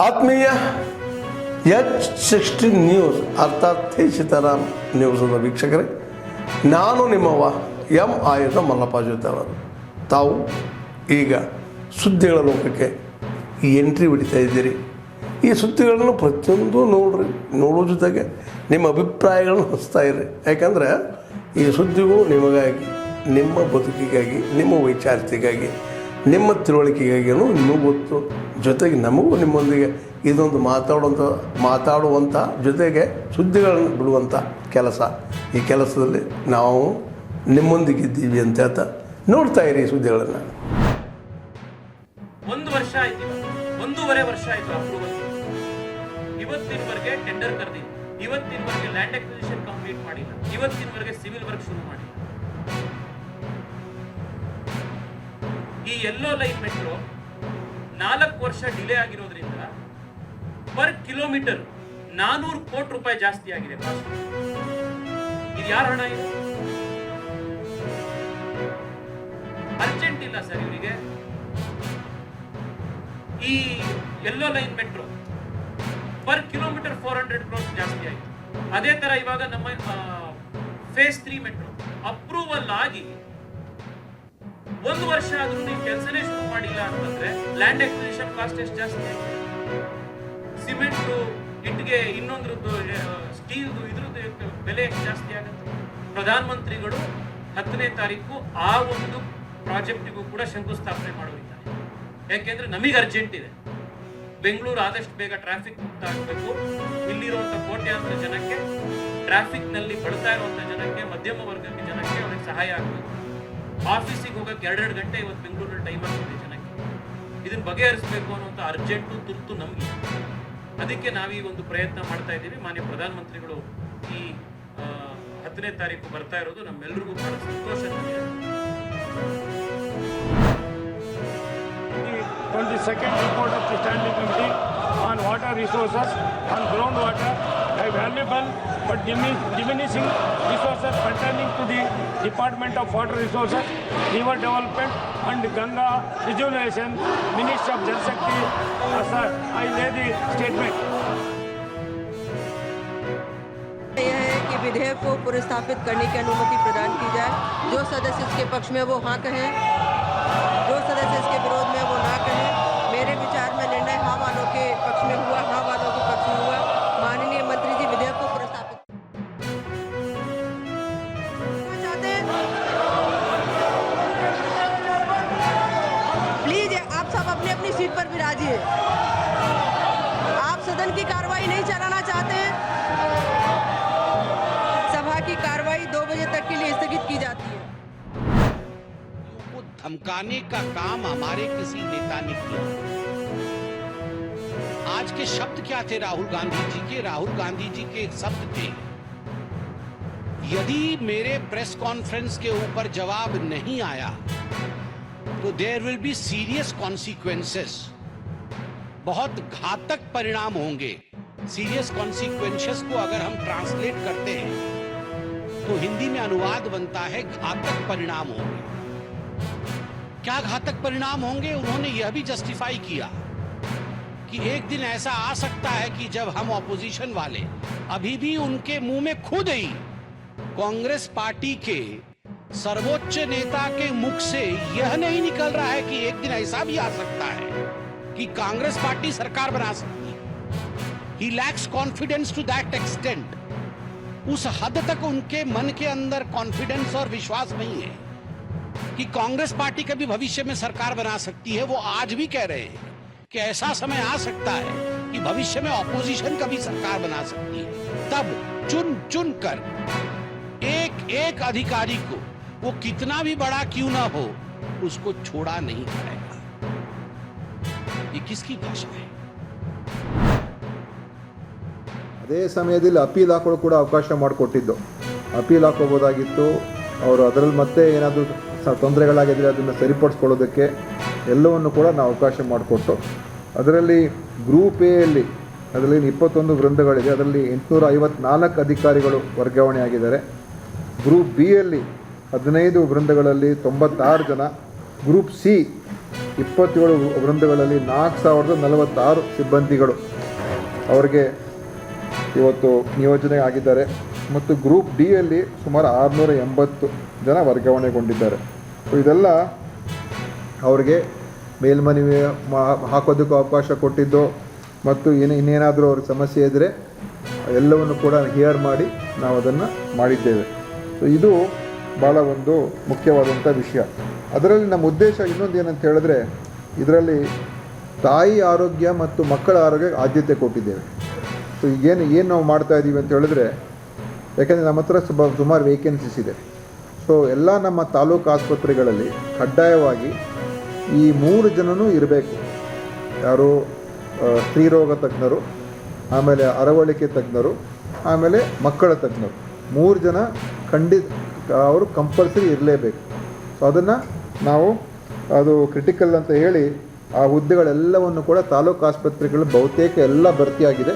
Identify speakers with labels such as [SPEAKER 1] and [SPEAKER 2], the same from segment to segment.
[SPEAKER 1] ಆತ್ಮೀಯ H16 news ಅರ್ಥಾತ್ ಸೀತಾರಾಮ್ ನ್ಯೂಸದ ವೀಕ್ಷಕರೇ, ನಾನು ನಿಮ್ಮವ ಎಂ ಆಯುಧ ಮಲ್ಲಪ್ಪ ಜೊತೆ ಅವರು. ತಾವು ಈಗ ಸುದ್ದಿಗಳ ಲೋಕಕ್ಕೆ ಎಂಟ್ರಿ ಹೊಡಿತಾ ಇದ್ದೀರಿ. ಈ ಸುದ್ದಿಗಳನ್ನು ಪ್ರತಿಯೊಂದು ನೋಡೋ ಜೊತೆಗೆ ನಿಮ್ಮ ಅಭಿಪ್ರಾಯಗಳನ್ನು ಹಂಚ್ತಾ ಇರ್ರಿ. ಯಾಕಂದರೆ ಈ ಸುದ್ದಿಗಳು ನಿಮಗಾಗಿ, ನಿಮ್ಮ ಬದುಕಿಗಾಗಿ, ನಿಮ್ಮ ವೈಚಾರಿಕೆಗಾಗಿ, ನಿಮ್ಮ ತಿಳುವಳಿಕೆಗಾಗಿಯೂ ನಿಮಗೂ ಗೊತ್ತು. ಜೊತೆಗೆ ನಮಗೂ ನಿಮ್ಮೊಂದಿಗೆ ಇದೊಂದು ಮಾತಾಡುವಂಥ ಜೊತೆಗೆ ಸುದ್ದಿಗಳನ್ನು ಬಿಡುವಂಥ ಕೆಲಸ. ಈ ಕೆಲಸದಲ್ಲಿ ನಾವು ನಿಮ್ಮೊಂದಿಗಿದ್ದೀವಿ ಅಂತ ಹೇಳ್ತಾ ನೋಡ್ತಾ ಇರಿ ಈ ಸುದ್ದಿಗಳನ್ನು.
[SPEAKER 2] 1 ವರ್ಷ ಆಯ್ತು, 1.5 ವರ್ಷ ಆಯ್ತು ಅಪ್ರೂವಲ್. ಇವತ್ತಿನವರೆಗೆ ಟೆಂಡರ್ ಕರೆದಿಲ್ಲ, ಇವತ್ತಿನವರೆಗೆ ಲ್ಯಾಂಡ್ ಅಕ್ವಿಸಿಷನ್ ಕಂಪ್ಲೀಟ್ ಮಾಡಿಲ್ಲ, ಇವತ್ತಿನವರೆಗೆ ಸಿವಿಲ್ ವರ್ಕ್ ಶುರು ಮಾಡಿಲ್ಲ. ಈ ಯೆಲ್ಲೋ ಲೈನ್ ಮೆಟ್ರೋ 4 ವರ್ಷ ಡಿಲೇ ಆಗಿರೋದ್ರಿಂದ ಪರ್ ಕಿಲೋಮೀಟರ್ 400 ಕೋಟಿ ರೂಪಾಯಿ ಜಾಸ್ತಿ ಆಗಿದೆ ಕಾಸ್ಟ್. ಇದು ಯಾರ ಹಣ? ಇದು ಅರ್ಜೆಂಟ್ ಇಲ್ಲ ಸರ್ ಇವರಿಗೆ. ಈ yellow line metro per kilometre 400 crores ಜಾಸ್ತಿ ಆಯಿತು. ಅದೇ ತರ ಇವಾಗ ನಮ್ಮ ಫೇಸ್ 3 ಮೆಟ್ರೋ ಅಪ್ರೂವಲ್ ಆಗಿ 1 ವರ್ಷ ಆದ್ರೂ ನೀವು ಕೆಲಸನೇ ಶುರು ಮಾಡಿಲ್ಲ ಅಂತಂದ್ರೆ ಲ್ಯಾಂಡ್ ಅಕ್ವಿಸಿಷನ್ ಕಾಸ್ಟ್ ಎಷ್ಟು ಜಾಸ್ತಿ ಆಯ್ತು? ಸಿಮೆಂಟ್, ಇಟ್ಟಿಗೆ, ಇನ್ನೊಂದ್ರದ್ದು, ಸ್ಟೀಲ್, ಇದ್ರದ್ದು ಬೆಲೆ ಎಷ್ಟು ಜಾಸ್ತಿ ಆಗುತ್ತೆ? ಪ್ರಧಾನ ಮಂತ್ರಿಗಳು 10ನೇ ತಾರೀಕು ಆ ಒಂದು ಪ್ರಾಜೆಕ್ಟಿಗೂ ಕೂಡ ಶಂಕುಸ್ಥಾಪನೆ ಮಾಡೋರಿದ್ದಾರೆ. ಯಾಕೆಂದ್ರೆ ನಮಗೆ ಅರ್ಜೆಂಟ್ ಇದೆ. ಬೆಂಗಳೂರು ಆದಷ್ಟು ಬೇಗ ಟ್ರಾಫಿಕ್ ಮುಕ್ತ ಆಗಬೇಕು. ಇಲ್ಲಿರುವಂತ ಕೋಟ್ಯಾಂತರ ಜನಕ್ಕೆ, ಟ್ರಾಫಿಕ್ ನಲ್ಲಿ ಬಳತಾ ಇರುವಂತ ಜನಕ್ಕೆ, ಮಧ್ಯಮ ವರ್ಗದ ಜನಕ್ಕೆ ಅವ್ರಿಗೆ ಸಹಾಯ ಆಗಬೇಕು. ಆಫೀಸಿಗೆ ಹೋಗಕ್ಕೆ 2 ಗಂಟೆ ಇವತ್ತು ಬೆಂಗಳೂರಲ್ಲಿ ಟೈಮ್ ಆಗ್ತಿದೆ ಜನಕ್ಕೆ. ಇದನ್ನ ಬಗೆಹರಿಸಬೇಕು ಅನ್ನುವಂಥ ಅರ್ಜೆಂಟು ತುರ್ತು ನಮಗೆ. ಅದಕ್ಕೆ ನಾವೀ ಒಂದು ಪ್ರಯತ್ನ ಮಾಡ್ತಾ ಇದ್ದೀವಿ. ಮಾನ್ಯ ಪ್ರಧಾನಮಂತ್ರಿಗಳು ಈ 10ನೇ ತಾರೀಕು ಬರ್ತಾ ಇರೋದು ನಮ್ಮೆಲ್ಲರಿಗೂ ಬಹಳ ಸಂತೋಷ ತಂದಿದೆ.
[SPEAKER 3] 22nd report of the Standing Committee on water resources on groundwater, a valuable but diminishing resources pertaining to the Department of Water Resources, River Development and Ganga Rejuvenation, Ministry of Jal Shakti. Sir, I lay the statement.
[SPEAKER 4] यह है कि विधेयक को पुनर्स्थापित करने की अनुमति प्रदान की जाए. जो सदस्य इसके पक्ष में वो हाँ कहें, जो सदस्य इसके विरोध में वो ना कहें. मेरे विचार में निर्णय हाँ वालों के पक्ष में हुआ, हाँ वालों के पक्ष में हुआ. माननीय मंत्री जी विधेयक को पुनर्स्थापित चाहते हैं. प्लीज आप सब अपनी अपनी सीट पर विराजिए. आप सदन की कार्रवाई नहीं चलाना चाहते हैं? सभा की कार्रवाई 2 बजे तक के लिए स्थगित की जाती है.
[SPEAKER 5] को धमकाने का काम हमारे किसी नेता ने किया. आज के शब्द क्या थे राहुल गांधी जी के? राहुल गांधी जी के शब्द थे, यदि मेरे प्रेस कॉन्फ्रेंस के ऊपर जवाब नहीं आया तो there will be serious consequences. बहुत घातक परिणाम होंगे. सीरियस कॉन्सिक्वेंसेस को अगर हम ट्रांसलेट करते हैं तो हिंदी में अनुवाद बनता है घातक परिणाम होंगे. क्या घातक परिणाम होंगे? उन्होंने यह भी जस्टिफाई किया कि एक दिन ऐसा आ सकता है कि जब हम ऑपोजिशन वाले, अभी भी उनके मुंह में खुद ही कांग्रेस पार्टी के सर्वोच्च नेता के मुख से यह नहीं निकल रहा है कि एक दिन ऐसा भी आ सकता है कि कांग्रेस पार्टी सरकार बना सकती है. He lacks confidence to that extent. उस हद तक उनके मन के अंदर कॉन्फिडेंस और विश्वास नहीं है कि कांग्रेस पार्टी कभी भविष्य में सरकार बना सकती है. वो आज भी कह रहे हैं कि ऐसा समय आ सकता है कि भविष्य में ऑपोजिशन कभी सरकार बना सकती है. तब चुन कर एक एक अधिकारी को, वो कितना भी बड़ा क्यों ना हो, उसको छोड़ा नहीं जाएगा. ये किसकी भाषा है?
[SPEAKER 6] ಅದೇ ಸಮಯದಲ್ಲಿ ಅಪೀಲ್ ಹಾಕೋಳು ಕೂಡ ಅವಕಾಶ ಮಾಡಿಕೊಟ್ಟಿದ್ದು. ಅಪೀಲ್ ಹಾಕೋಬೋದಾಗಿತ್ತು. ಅವರು ಅದರಲ್ಲಿ ಮತ್ತೆ ಏನಾದರೂ ತೊಂದರೆಗಳಾಗಿದ್ದರೆ ಅದನ್ನು ಸರಿಪಡಿಸ್ಕೊಳ್ಳೋದಕ್ಕೆ ಎಲ್ಲವನ್ನು ಕೂಡ ನಾವು ಅವಕಾಶ ಮಾಡಿಕೊಟ್ಟು, ಅದರಲ್ಲಿ ಗ್ರೂಪ್ ಎಯಲ್ಲಿ ಅದರಲ್ಲಿ 21 ವೃಂದಗಳಿದೆ. ಅದರಲ್ಲಿ 854 ಅಧಿಕಾರಿಗಳು ವರ್ಗಾವಣೆ ಆಗಿದ್ದಾರೆ. ಗ್ರೂಪ್ ಬಿ ಯಲ್ಲಿ 15 ವೃಂದಗಳಲ್ಲಿ 96 ಜನ, ಗ್ರೂಪ್ ಸಿ 27 ವೃಂದಗಳಲ್ಲಿ 4046 ಸಿಬ್ಬಂದಿಗಳು ಅವರಿಗೆ ಇವತ್ತು ನಿಯೋಜನೆ ಆಗಿದ್ದಾರೆ. ಮತ್ತು ಗ್ರೂಪ್ ಡಿಯಲ್ಲಿ ಸುಮಾರು 680 ಜನ ವರ್ಗಾವಣೆಗೊಂಡಿದ್ದಾರೆ. ಸೊ ಇದೆಲ್ಲ ಅವರಿಗೆ ಮೇಲ್ಮನವಿ ಹಾಕೋದಕ್ಕೂ ಅವಕಾಶ ಕೊಟ್ಟಿದ್ದು ಮತ್ತು ಇನ್ನೇನಾದರೂ ಅವ್ರಿಗೆ ಸಮಸ್ಯೆ ಇದ್ದರೆ ಎಲ್ಲವನ್ನು ಕೂಡ ಹಿಯರ್ ಮಾಡಿ ನಾವು ಅದನ್ನು ಮಾಡಿದ್ದೇವೆ. ಸೊ ಇದು ಭಾಳ ಒಂದು ಮುಖ್ಯವಾದಂಥ ವಿಷಯ. ಅದರಲ್ಲಿ ನಮ್ಮ ಉದ್ದೇಶ ಇನ್ನೊಂದು ಏನಂತ ಹೇಳಿದ್ರೆ, ಇದರಲ್ಲಿ ತಾಯಿ ಆರೋಗ್ಯ ಮತ್ತು ಮಕ್ಕಳ ಆರೋಗ್ಯಕ್ಕೆ ಆದ್ಯತೆ ಕೊಟ್ಟಿದ್ದೇವೆ. ಸೊ ಏನು ನಾವು ಮಾಡ್ತಾ ಇದ್ದೀವಿ ಅಂತ ಹೇಳಿದ್ರೆ, ಯಾಕೆಂದರೆ ನಮ್ಮ ಹತ್ರ ಸುಮಾರು ವೇಕೆನ್ಸೀಸ್ ಇದೆ. ಸೊ ಎಲ್ಲ ನಮ್ಮ ತಾಲೂಕು ಆಸ್ಪತ್ರೆಗಳಲ್ಲಿ ಕಡ್ಡಾಯವಾಗಿ ಈ 3 ಜನನೂ ಇರಬೇಕು. ಯಾರು ಸ್ತ್ರೀರೋಗ ತಜ್ಞರು, ಆಮೇಲೆ ಅರವಳಿಕೆ ತಜ್ಞರು, ಆಮೇಲೆ ಮಕ್ಕಳ ತಜ್ಞರು, 3 ಜನ ಅವರು ಕಂಪಲ್ಸರಿ ಇರಲೇಬೇಕು. ಸೊ ಅದನ್ನು ನಾವು ಅದು ಕ್ರಿಟಿಕಲ್ ಅಂತ ಹೇಳಿ ಆ ಹುದ್ದೆಗಳೆಲ್ಲವನ್ನು ಕೂಡ ತಾಲೂಕು ಆಸ್ಪತ್ರೆಗಳು ಬಹುತೇಕ ಎಲ್ಲ ಭರ್ತಿಯಾಗಿದೆ.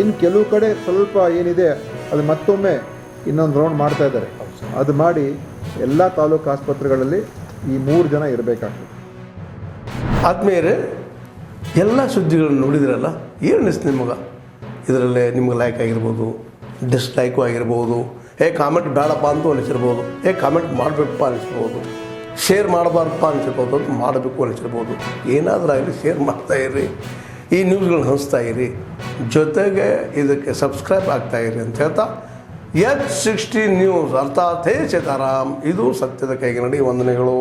[SPEAKER 6] ಇನ್ನು ಕೆಲವು ಕಡೆ ಸ್ವಲ್ಪ ಏನಿದೆ ಅದು ಮತ್ತೊಮ್ಮೆ ಇನ್ನೊಂದು ರೌಂಡ್ ಮಾಡ್ತಾ ಇದ್ದಾರೆ. ಅದು ಮಾಡಿ ಎಲ್ಲ ತಾಲೂಕು ಆಸ್ಪತ್ರೆಗಳಲ್ಲಿ ಈ 3 ಜನ ಇರಬೇಕಾಗ್ತದೆ.
[SPEAKER 1] ಆದ್ಮೇಲೆ ಎಲ್ಲ ಸುದ್ದಿಗಳನ್ನು ನೋಡಿದ್ರಲ್ಲ, ಏನು ಅನಿಸ್ತು ನಿಮಗೆ? ಇದರಲ್ಲೇ ನಿಮ್ಗೆ ಲೈಕ್ ಆಗಿರ್ಬೋದು, ಡಿಸ್ಲೈಕು ಆಗಿರ್ಬೋದು, ಕಾಮೆಂಟ್ ಬೇಡಪ್ಪ ಅಂತೂ ಅನಿಸಿರ್ಬೋದು, ಕಾಮೆಂಟ್ ಮಾಡಬೇಕಪ್ಪ ಅನಿಸಿರ್ಬೋದು, ಶೇರ್ ಮಾಡಬಾರ್ದಪ್ಪ ಅನಿಸಿರ್ಬೋದು, ಅಂತ ಮಾಡಬೇಕು ಅನಿಸಿರ್ಬೋದು. ಏನಾದರೂ ಆಗಲಿ ಶೇರ್ ಮಾಡ್ತಾಯಿರಿ, ಈ ನ್ಯೂಸ್ಗಳನ್ನ ಹಂಚ್ತಾ ಇರಿ, ಜೊತೆಗೆ ಇದಕ್ಕೆ ಸಬ್ಸ್ಕ್ರೈಬ್ ಆಗ್ತಾಯಿರಿ ಅಂತ ಹೇಳ್ತಾ H16 ನ್ಯೂಸ್ ಅರ್ಥಾತ್ ಹೇ ಸೀತಾರಾಮ್, ಇದು ಸತ್ಯದ ಕೈಗೆ ನಡಿ. ವಂದನೆಗಳು.